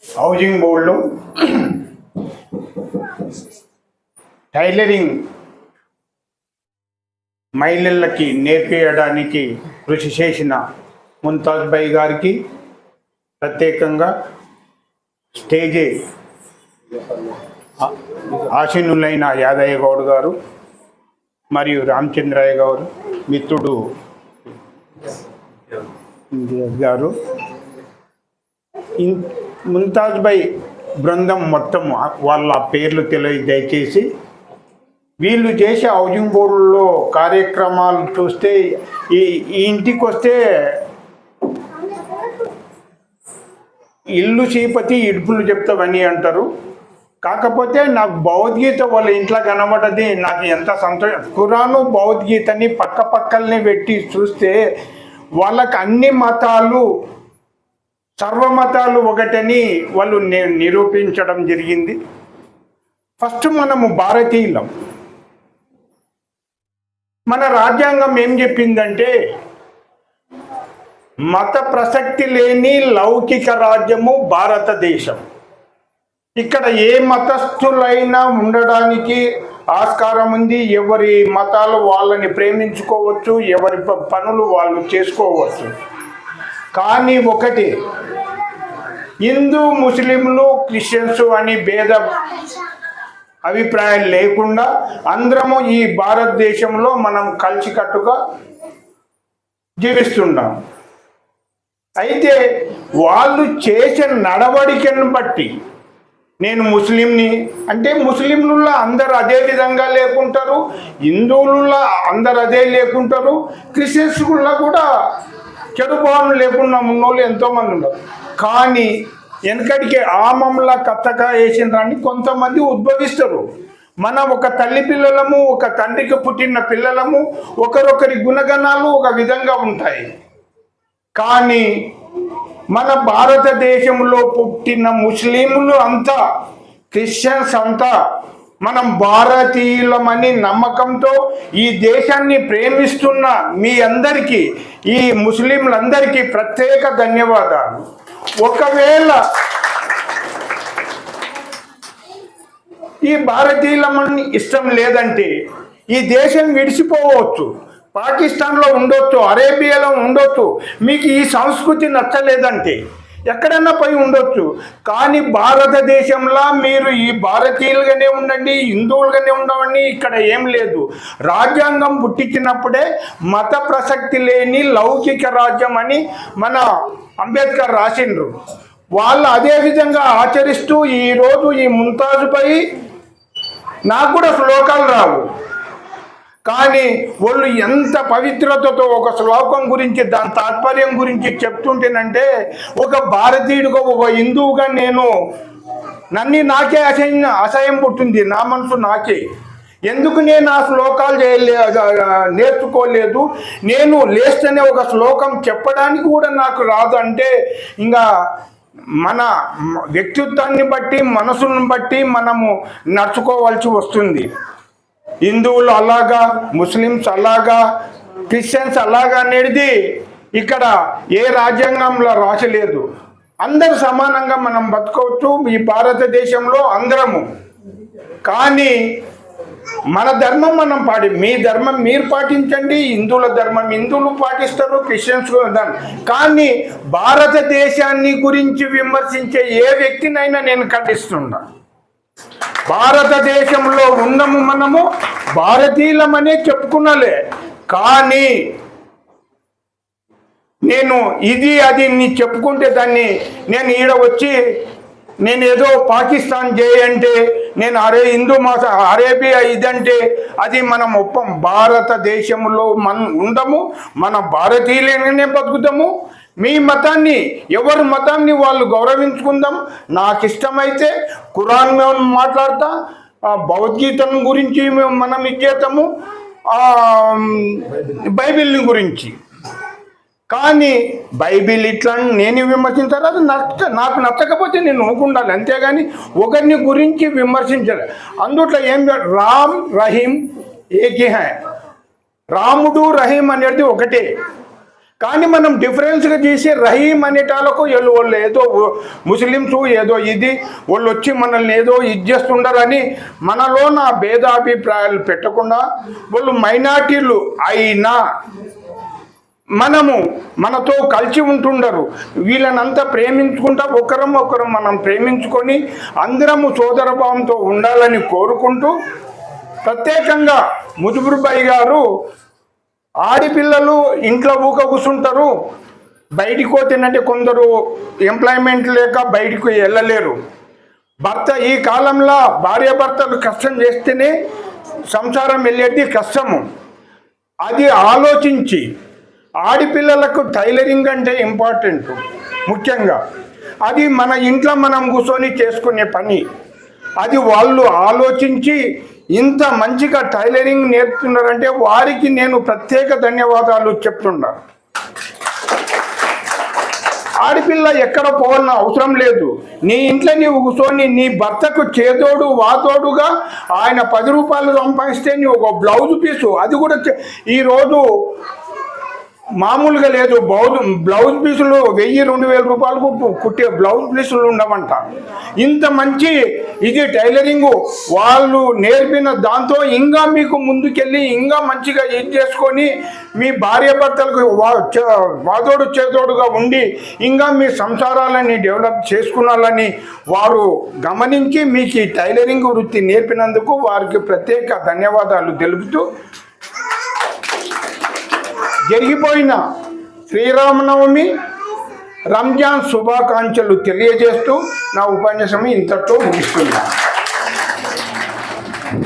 Housing బోర్డులో tailoring మహిళలకి నేర్పించడానికి కృషి చేసిన ముంతాజ్ భాయ్ గారికి ప్రత్యేకంగా స్టేజే ఆశీనులైన యాదయ్య గౌడ్ గారు మరియు రామచంద్రయ్య గారు మిత్రుడు గారు ముంతాజ్ భాయ్ బృందం మొత్తం వాళ్ళ పేర్లు దయచేసి వీళ్ళు చేసే హౌసింగ్ బోర్డులో కార్యక్రమాలు చూస్తే ఈ ఇంటికి వస్తే ఇల్లు చీపతి ఇడుపులు చెప్తావని అంటారు. కాకపోతే నాకు భగవద్గీత వాళ్ళ ఇంట్లో కనబడ్డది. నాకు ఎంత సంతోషం. ఖురాను భగవద్గీతని పక్క పక్కల్ని పెట్టి చూస్తే వాళ్ళకి అన్ని మతాలు సర్వమతాలు ఒకటని వాళ్ళు నిరూపించడం జరిగింది. ఫస్ట్ మనము భారతీయులం. మన రాజ్యాంగం ఏం చెప్పిందంటే మత ప్రసక్తి లేని లౌకిక రాజ్యము భారతదేశం. ఇక్కడ ఏ మతస్థులైనా ఉండడానికి ఆస్కారం ఉంది. ఎవరి మతాలు వాళ్ళని ప్రేమించుకోవచ్చు, ఎవరి పనులు వాళ్ళు చేసుకోవచ్చు. కానీ ఒకటి, హిందూ ముస్లింలు క్రిస్టియన్స్ అని భేద అభిప్రాయాలు లేకుండా అందరము ఈ భారతదేశంలో మనం కలిసికట్టుగా జీవిస్తున్నాం. అయితే వాళ్ళు చేసే నడవడికను బట్టి నేను ముస్లింని అంటే ముస్లింలలో అందరు అదే విధంగా లేకుంటారు, హిందువులలో అందరు అదే లేకుంటారు, క్రిస్టియన్స్లో కూడా చెడు భావం లేకుండా ఉన్నోళ్ళు ఎంతోమంది ఉన్నారు. కానీ వెనకడికి ఆమంలా కత్తగా వేసిన దాన్ని కొంతమంది ఉద్భవిస్తారు. మన ఒక తల్లి పిల్లలము, ఒక తండ్రికి పుట్టిన పిల్లలము, ఒకరొకరి గుణగణాలు ఒక విధంగా ఉంటాయి. కానీ మన భారతదేశంలో పుట్టిన ముస్లింలు అంతా, క్రిస్టియన్స్ అంతా మనం భారతీయులమని నమ్మకంతో ఈ దేశాన్ని ప్రేమిస్తున్న మీ అందరికీ, ఈ ముస్లింలందరికీ ప్రత్యేక ధన్యవాదాలు. ఒకవేళ ఈ భారతీయులమని ఇష్టం లేదంటే ఈ దేశం విడిచిపోవచ్చు, పాకిస్తాన్లో ఉండొచ్చు, అరేబియాలో ఉండొచ్చు. మీకు ఈ సంస్కృతి నచ్చలేదంటే ఎక్కడన్నా పోయి ఉండొచ్చు. కానీ భారతదేశంలో మీరు ఈ భారతీయులుగానే ఉండండి, హిందువులుగానే ఉండవండి, ఇక్కడ ఏం లేదు. రాజ్యాంగం పుట్టించినప్పుడే మత ప్రసక్తి లేని లౌకిక రాజ్యం అని మన అంబేద్కర్ రాసిండ్రు. వాళ్ళు అదే విధంగా ఆచరిస్తూ ఈరోజు ఈ ముంతాజ్ భాయ్, నాకు కూడా శ్లోకాలు రావు, కానీ వాళ్ళు ఎంత పవిత్రతతో ఒక శ్లోకం గురించి దాని తాత్పర్యం గురించి చెప్తుంటేనంటే ఒక భారతీయుడిగా, ఒక హిందువుగా నాకే అసహ్యం పుట్టింది. నా మనసు నాకే. ఎందుకు నేను ఆ శ్లోకాలు నేర్చుకోలేదు? నేను లేస్తేనే ఒక శ్లోకం చెప్పడానికి కూడా నాకు రాదు అంటే ఇంకా మన వ్యక్తిత్వాన్ని బట్టి, మనసును బట్టి మనము నడుచుకోవాల్సి వస్తుంది. హిందువులు అలాగా, ముస్లిమ్స్ అలాగా, క్రిస్టియన్స్ అలాగా అనేది ఇక్కడ ఏ రాజ్యాంగంలో రాసలేదు. అందరూ సమానంగా మనం బతకవచ్చు ఈ భారతదేశంలో అందరము. కానీ మన ధర్మం మనం మీ ధర్మం మీరు పాటించండి, హిందువుల ధర్మం హిందువులు పాటిస్తారు, క్రిస్టియన్స్ కానీ భారతదేశాన్ని గురించి విమర్శించే ఏ వ్యక్తినైనా నేను ఖండిస్తున్నా. భారతదేశంలో ఉన్నాము, మనము భారతీయులమనే చెప్పుకున్నలే. కానీ నేను ఇది అది చెప్పుకుంటే దాన్ని నేను ఈడ వచ్చి నేను ఏదో పాకిస్తాన్ చేయంటే నేను హిందూ అరేబియా ఇదంటే అది మనం ఒప్పం. భారతదేశంలో ఉండము, మన భారతీయులనే బతుకుతాము. మీ మతాన్ని, ఎవరి మతాన్ని వాళ్ళు గౌరవించుకుందాం. నాకు ఇష్టమైతే ఖురాన్ మాట్లాడతా, భగవద్గీతను గురించి మనం ఇచ్చేస్తాము, బైబిల్ని గురించి. కానీ బైబిల్ ఇట్లా నేను విమర్శించాలి, అది నాకు నచ్చకపోతే నేను ఊకుండాలి, అంతేగాని ఒకరిని గురించి విమర్శించాలి. అందుట్లో ఏం రామ్ రహీం ఏకీ హై, రాముడు రహీం అనేది ఒకటే. కానీ మనం డిఫరెన్స్గా చేసి రహీం అనేటాలకు వాళ్ళు ఏదో ముస్లిమ్స్ ఏదో ఇది వాళ్ళు వచ్చి మనల్ని ఏదో ఇది చేస్తుండరని మనలో నా భేదాభిప్రాయాలు పెట్టకుండా వాళ్ళు మైనార్టీలు అయినా మనతో కలిసి ఉంటుండరు. వీళ్ళనంతా ప్రేమించుకుంటా ఒకరం మనం ప్రేమించుకొని అందరము సోదరభావంతో ఉండాలని కోరుకుంటూ, ప్రత్యేకంగా ముదుబురుబాయి గారు ఆడపిల్లలు ఇంట్లో ఊక కూర్చుంటారు, బయటికి పోతేనంటే కొందరు ఎంప్లాయ్మెంట్ లేక బయటికి వెళ్ళలేరు. భర్త ఈ కాలంలో భార్యాభర్తలు కష్టం చేస్తేనే సంసారం వెళ్ళేది కష్టము. అది ఆలోచించి ఆడపిల్లలకు టైలరింగ్ అంటే ఇంపార్టెంట్, ముఖ్యంగా అది మన ఇంట్లో మనం కూర్చొని చేసుకునే పని. అది వాళ్ళు ఆలోచించి ఇంత మంచిగా టైలరింగ్ నేర్పుతున్నారంటే వారికి నేను ప్రత్యేక ధన్యవాదాలు చెప్తున్నా. ఆడపిల్ల ఎక్కడ పోవాలన్న అవసరం లేదు. నీ ఇంట్లో నీవు కూర్చొని నీ భర్తకు చేదోడు వాతోడుగా ఆయన 10 రూపాయలు సంపాదిస్తే నీ ఒక బ్లౌజ్ పీసు, అది కూడా ఈరోజు మామూలుగా లేదు. బ్లౌజ్ పీసులు 1000-2000 రూపాయలు కుట్టే బ్లౌజ్ పీసులు ఉండవంట. ఇంత మంచి ఇది టైలరింగు వాళ్ళు నేర్పిన దాంతో ఇంకా మీకు ముందుకెళ్ళి ఇంకా మంచిగా ఇది చేసుకొని మీ భార్యాభర్తలకు వాదోడు చేదోడుగా ఉండి ఇంకా మీ సంసారాలని డెవలప్ చేసుకున్నాలని వారు గమనించి మీకు ఈ టైలరింగ్ వృత్తి నేర్పినందుకు వారికి ప్రత్యేక ధన్యవాదాలు తెలుపుతూ, జరిగిపోయిన శ్రీరామనవమి రంజాన్ శుభాకాంక్షలు తెలియజేస్తూ నా ఉపన్యాసం ఇంతటితో ముగిస్తున్నాను.